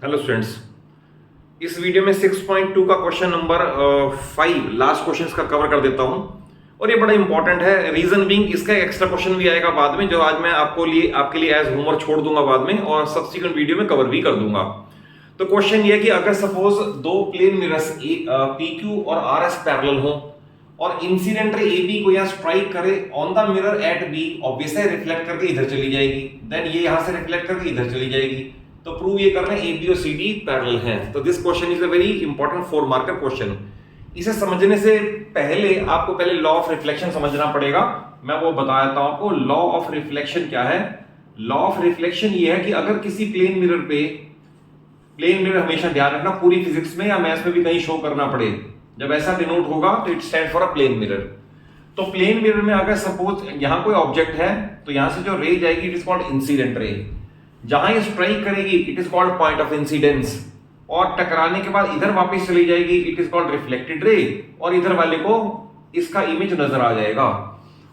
Hello students, इस video में 6.2 का क्वेश्चन नंबर 5 लास्ट क्वेश्चंस का कवर कर देता हूं और ये बड़ा इंपॉर्टेंट है। रीजन बीइंग इसका एक एक्स्ट्रा क्वेश्चन भी आएगा बाद में, जो आज मैं आपके लिए एज होमवर्क छोड़ दूंगा बाद में और सब्सिक्वेंट वीडियो में कवर भी कर दूंगा। तो क्वेश्चन ये है कि अगर सपोज दो प्लेन मिरर्स PQ और RS पैरेलल हो और इंसिडेंट रे AB को यहाँ स्ट्राइक करे on the mirror at B, obviously reflect करके इधर चली जाएगी, देन ये यहां से रिफ्लेक्ट करके इधर चली जाएगी। तो प्रूव ये करना है AB और CD पैरेलल हैं। तो this question is a very important 4 marker question. इसे समझने से पहले आपको पहले लॉ ऑफ रिफ्लेक्शन समझना पड़ेगा। मैं वो बता देता हूं आपको। लॉ ऑफ रिफ्लेक्शन क्या है? लॉ ऑफ रिफ्लेक्शन ये है कि अगर किसी प्लेन मिरर हमेशा ध्यान रखना, पूरी फिजिक्स में या मैथ्स में भी कहीं शो करना पड़े, जब ऐसा डिनोट होगा तो it stand for a plane mirror. तो प्लेन मिरर में अगर सपोज यहां कोई ऑब्जेक्ट है तो यहां से जो रे जाएगी it is called incident ray. जहां ये स्ट्राइक करेगी it is called point of incidence, और टकराने के बाद इधर वापस चली जाएगी it is called reflected ray, और इधर वाले को इसका इमेज नजर आ जाएगा।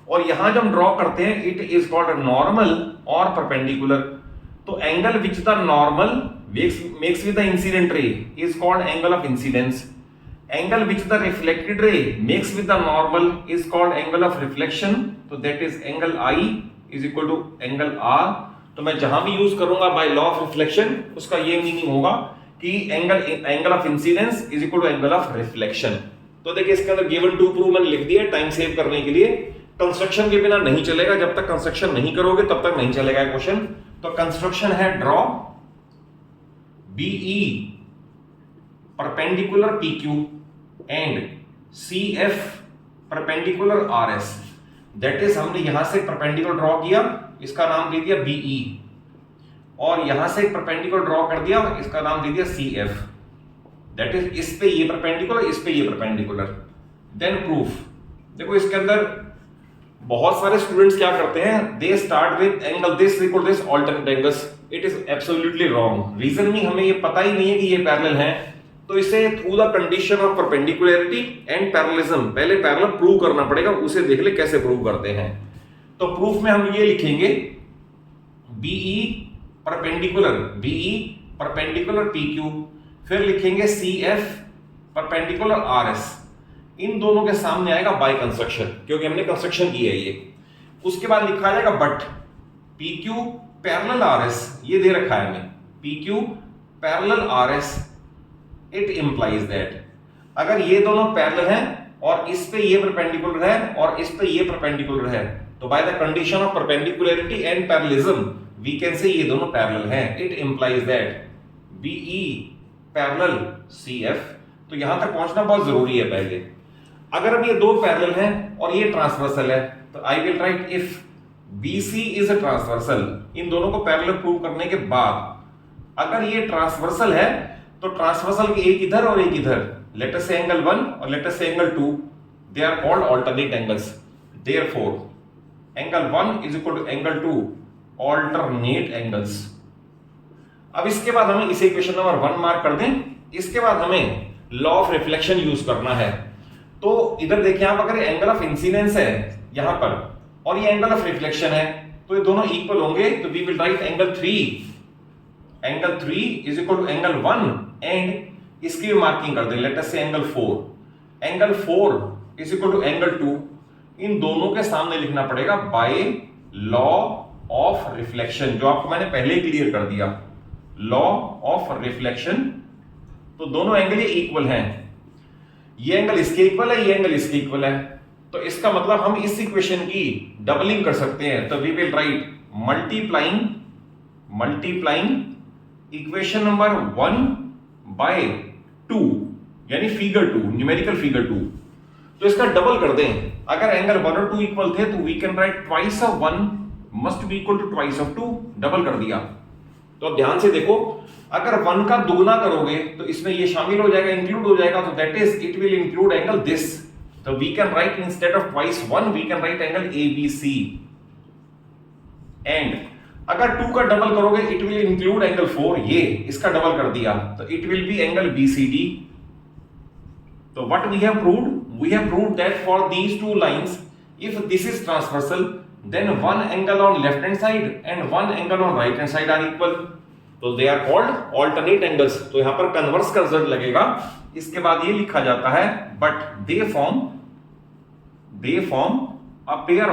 और यहां जब हम ड्रॉ करते हैं इट इज कॉल्ड नॉर्मल और परपेंडिकुलर। तो angle which the normal makes with the incident ray is called angle of incidence. Angle which the reflected ray makes with the normal is called angle of reflection. So that is angle I is equal to angle R. तो मैं जहां भी use करूंगा by law of reflection उसका ये meaning होगा कि angle of incidence is equal to angle of reflection. तो देखिए इसके अंदर गिवन टू प्रूव मैंने लिख दिया टाइम सेव करने के लिए। कंस्ट्रक्शन के बिना नहीं चलेगा, जब तक कंस्ट्रक्शन नहीं करोगे तब तक नहीं चलेगा क्वेश्चन। तो कंस्ट्रक्शन है draw BE perpendicular PQ and CF perpendicular RS। That is हमने यहां से परपेंडिकुलर ड्रॉ किया, इसका नाम दे दिया BE, और यहां से परपेंडिकुलर ड्रॉ कर दिया, इसका नाम दे दिया CF। दैट इज इस पे ये परपेंडिकुलर, इस पे ये परपेंडिकुलर। Then proof. देखो इसके अंदर बहुत सारे स्टूडेंट्स क्या करते हैं, they start with angle this equal this alternate angles. It is absolutely wrong. Reason भी हमें ये पता ही नहीं है कि ये पैरेलल हैं, तो इसे through the condition of perpendicularity and parallelism पहले पैरेलल प्रूव करना पड़ेगा। उसे देख ले कैसे प्रूव करते हैं। तो प्रूफ में हम ये लिखेंगे BE परपेंडिकुलर PQ, फिर लिखेंगे CF परपेंडिकुलर RS। इन दोनों के सामने आएगा बाय कंस्ट्रक्शन, क्योंकि हमने कंस्ट्रक्शन की है ये। उसके बाद लिखा जाएगा बट PQ पैरेलल RS, ये दे रखा है हमें PQ parallel RS, it implies that अगर ये दोनों पैरेलल हैं और इस पे ये परपेंडिकुलर है और इस पे ये परपेंडिकुलर है, तो by the condition of perpendicularity and parallelism we can say ये दोनों पैरेलल हैं। It implies that BE parallel CF। तो यहां तक पहुंचना बहुत जरूरी है पहले। अगर अब ये दो पैरेलल हैं और ये ट्रांसवर्सल है, तो I will write if BC is a transversal. इन दोनों को पैरेलल प्रूव करने के बाद अगर ये ट्रांसवर्सल है तो ट्रांसवर्सल के एक इधर और एक इधर, लेट अस से एंगल 1 और let us say angle 2, they are called alternate angles. Therefore angle 1 is equal to angle 2 alternate angles. अब इसके बाद हमें इसे इक्वेशन नंबर 1 मार्क कर दें। इसके बाद हमें लॉ ऑफ रिफ्लेक्शन यूज करना है। तो इधर देखिए आप, अगर एंगल ऑफ इंसिडेंस है यहां पर और ये एंगल ऑफ रिफ्लेक्शन है तो ये दोनों इक्वल होंगे। तो we will write angle 3 is equal to angle 1 and इसकी भी मार्किंग कर दें, let us say angle 4। Angle 4 is equal to angle 2। इन दोनों के सामने लिखना पड़ेगा बाय लॉ ऑफ रिफ्लेक्शन, जो आपको मैंने पहले ही क्लियर कर दिया। लॉ ऑफ रिफ्लेक्शन, तो दोनों एंगल ये इक्वल हैं, ये एंगल इसके इक्वल है, ये एंगल इसके इक्वल है। तो इसका मतलब हम इस इक्वेशन की डबलिंग कर सकते हैं। तो we will write multiplying equation number 1 by 2, यानी फिगर 2, न्यूमेरिकल फिगर 2। तो इसका डबल कर दें। अगर एंगल 1 और 2 इक्वल थे तो we can write twice of 1 must be equal to twice of 2, double कर दिया। तो अब ध्यान से देखो, अगर 1 का दुगना करोगे तो इसमें ये शामिल हो जाएगा, इंक्लूड हो जाएगा। तो that is it will include angle this. तो we can write instead of twice 1 we can write angle ABC। And अगर 2 का डबल करोगे इट विल इंक्लूड एंगल 4, ये इसका डबल कर दिया तो it will be angle BCD। तो what we have proved? We have proved that for these two lines if this is transversal then one angle on left hand side and one angle on right hand side are equal। तो they are called alternate angles. तो यहां पर converse का result लगेगा। इसके बाद ये लिखा जाता है but they form a pair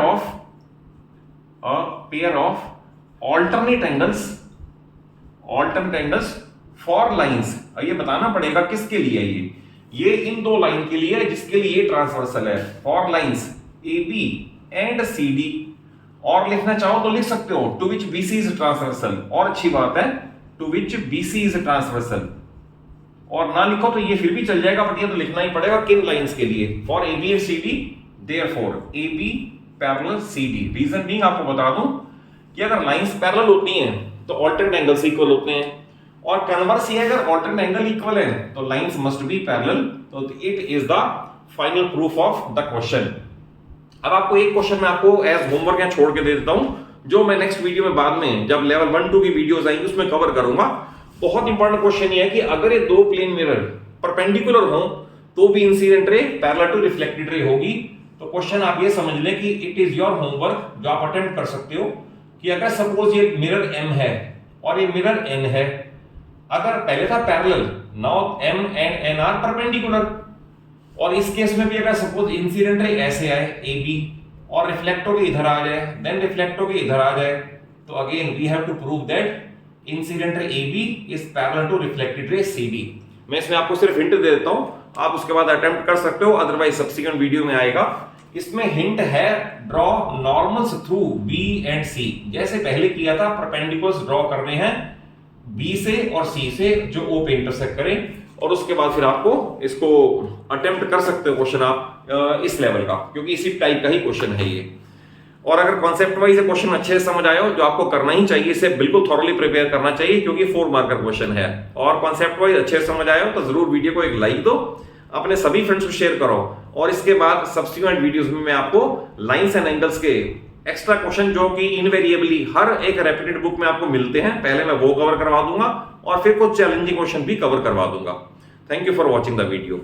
of alternate angles for lines. ये बताना पड़ेगा किसके लिए है ये इन दो लाइन के लिए है जिसके लिए ये ट्रांसवर्सल है, for lines AB and CD। और लिखना चाहो तो लिख सकते हो to which BC is transversal, और अच्छी बात है to which BC is transversal. और ना लिखो तो ये फिर भी चल जाएगा, बट ये तो लिखना ही पड़ेगा किन लाइंस के लिए, for AB and CD, therefore AB parallel CD। Reason being आपको बता दूं कि अगर लाइंस पैरेलल होती हैं तो ऑल्टरनेट एंगल्स इक्वल होते हैं, और कन्वर्स ये अगर ऑल्टरनेट एंगल इक्वल है तो लाइंस मस्ट बी पैरेलल। तो it is the final proof of the question. अब आपको एक क्वेश्चन मैं आपको एज होमवर्क यहां छोड़ के दे देता हूं, जो मैं नेक्स्ट वीडियो में बाद में जब लेवल 1-2 की वीडियोस आएंगी उसमें कवर करूंगा। बहुत इंपॉर्टेंट क्वेश्चन ये है कि अगर ये दो प्लेन मिरर परपेंडिकुलर हो तो भी incident ray parallel to reflected रे होगी। तो क्वेश्चन आप ये समझ लें कि इट इज योर होमवर्क जो आप अटेम्प्ट कर सकते हो कि अगर सपोज ये मिरर M है और ये मिरर N है, अगर पहले था parallel, now M and N are perpendicular, और इस केस में भी अगर सपोज इंसिडेंट रे ऐसे आए AB और रिफ्लेक्ट होके इधर आ जाए, देन रिफ्लेक्ट होके इधर आ जाए, तो again we have to prove that incident ray AB is parallel to reflected ray CD। मैं इसमें आपको सिर्फ हिंट दे देता हूं, आप उसके बाद अटेम्प्ट कर सकते हो, अदरवाइज सब्सिक्वेंट वीडियो में आएगा। इसमें हिंट है draw normals through B and C। जैसे पहले किया था परपेंडिकुलर्स ड्रॉ करने हैं B से और C से जो O पे इंटरसेक्ट करें, और उसके बाद फिर आपको इसको अटेम्प्ट कर सकते हो क्वेश्चन आप इस लेवल का, क्योंकि इसी टाइप का ही क्वेश्चन है ये। और अगर कॉन्सेप्ट वाइज क्वेश्चन अच्छे से समझ आए हो, जो आपको करना ही चाहिए, इसे बिल्कुल थॉरली प्रिपेयर करना चाहिए क्योंकि 4 मार्कर क्वेश्चन है, और कॉन्सेप्ट वाइज अच्छे से समझ आए हो तो जरूर वीडियो को एक लाइक दो, अपने सभी फ्रेंड्स को शेयर करो, और इसके बाद सब्सिक्वेंट वीडियोस में मैं आपको लाइंस एंड एंगल्स के एक्स्ट्रा क्वेश्चन जो कि इनवेरिएबली हर एक रेपिटेड बुक में आपको मिलते हैं, पहले मैं वो कवर करवा दूंगा और फिर कुछ चैलेंजिंग क्वेश्चन भी कवर करवा दूंगा। Thank you for watching the video.